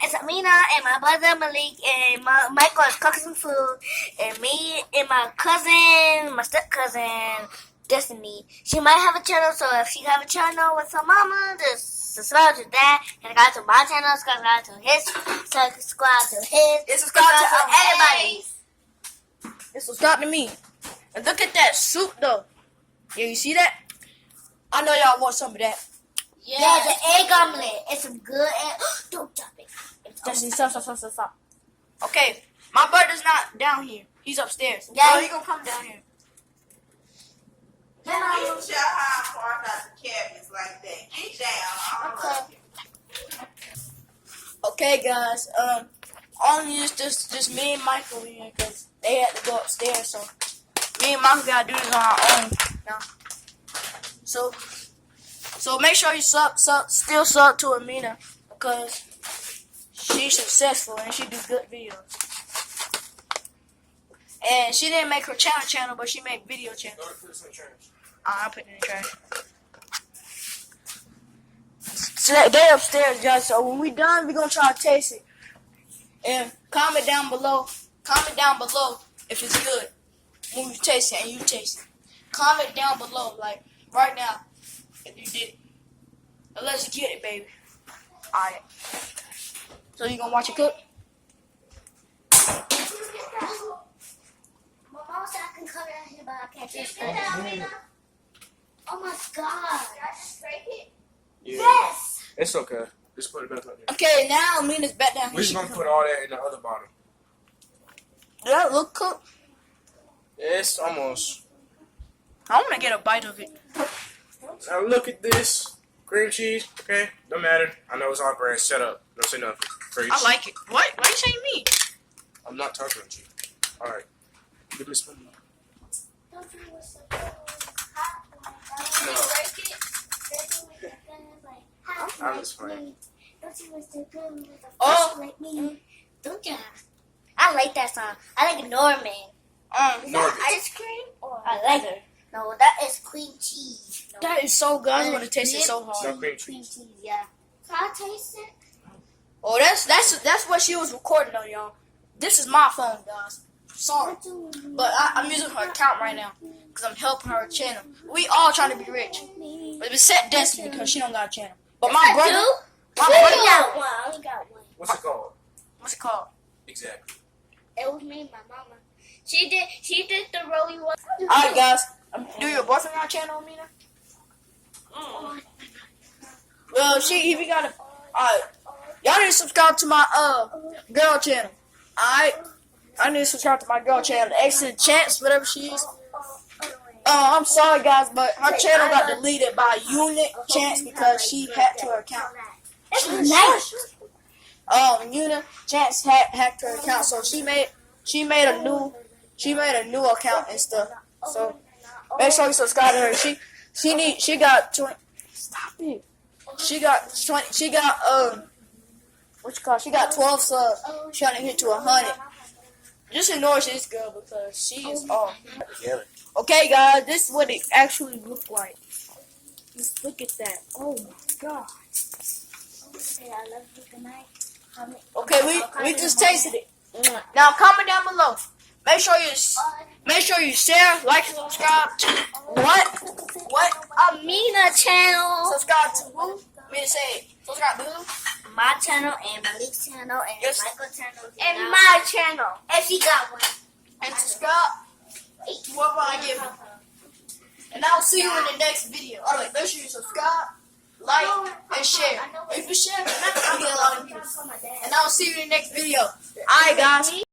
It's Amina and my brother Malik and Michael is cooking some food. And me and my cousin, my step cousin Destiny. She might have a channel, so if she have a channel with her mama, just subscribe to that. And subscribe to my channel, subscribe to his, subscribe to his, and subscribe to everybody. And subscribe to me. And look at that soup though. Yeah, you see that? I know y'all want some of that. Yeah, the egg omelet. It's some good egg. Don't drop it. Just stop. Okay, my brother's not down here. He's upstairs. Yeah. So he gonna come down here. You should hide far out the cabinets like that. Get down. Okay, guys. Only just me and Michael here because they had to go upstairs. So me and Michael gotta do this on our own now. So make sure you still sub to Amina because she's successful and she do good videos. And she didn't make her channel, but she made video channel. I'll put it in the trash. So they upstairs, guys. So when we done, we gonna try to taste it. And comment down below if it's good when you taste it and you taste it. Comment down below, like right now, if you did it. And let's get it, baby. Alright. So you gonna watch it cook? My mom said I can come down here, but I can't taste it. Oh my god. Did I just break it? Yeah. Yes. It's okay. Just put it back up there. Okay, now Amina's back down here. We're just gonna put all that in the other bottle. Does that look cooked? It's almost. I wanna get a bite of it. Now look at this. Cream cheese, okay? Don't matter. I know it's all brand. Shut up. Don't say nothing. Preach. I like it. What? Why you saying me? I'm not talking to you. Alright. Give me a spoon. Don't you wish the food hot? No. I was fine. Don't you wish the good with a Oh. fish like me? Don't ya? I like that song. I like Norman. Is Norman. that ice cream? Or I like it. No, that is cream cheese. No. That is so good. I want to taste it so No hard. cream Cream cheese. cheese, yeah. Can I taste it? Oh, that's what she was recording on, y'all. This is my phone, guys. Sorry, but I'm using her account right now because I'm helping her channel. We all trying to be rich, but except Destiny because she don't got a channel. But my brother, I only got one. I only got one. What's it called? what's it called? Exactly. It was me and my mama. She did the rolling one. All right, guys. Do your boyfriend got a channel, Amina? Well, we got a. Alright, y'all need to subscribe to my girl channel. Alright, I need to subscribe to my girl channel, Excellent Chance, whatever she is. I'm sorry, guys, but her channel got deleted by Unit Chance because she hacked her account. It's nice. Unit Chance hacked her account, so she made a new account and stuff. So make sure you subscribe to her. She got 20. Stop it. She got 20. She got She got 12 subs. She trying to hit to 100. Just ignore this girl because she is off. Yeah. Okay, guys, this is what it actually looked like. Just look at that. Oh my god. I love you. Good night. Okay, we just tasted it. Now comment down below. Make sure you share, like, and subscribe to what? Amina channel. Subscribe to who? Me to say it. Subscribe to who? My channel and Malik's channel and Yes. Michael's channel and my channel. If he got one. And subscribe to whoever I give him. And I'll see you in the next video. Alright, make sure you subscribe, like, and share. If you share, you get a lot of views. And I'll see you in the next video. Alright, guys.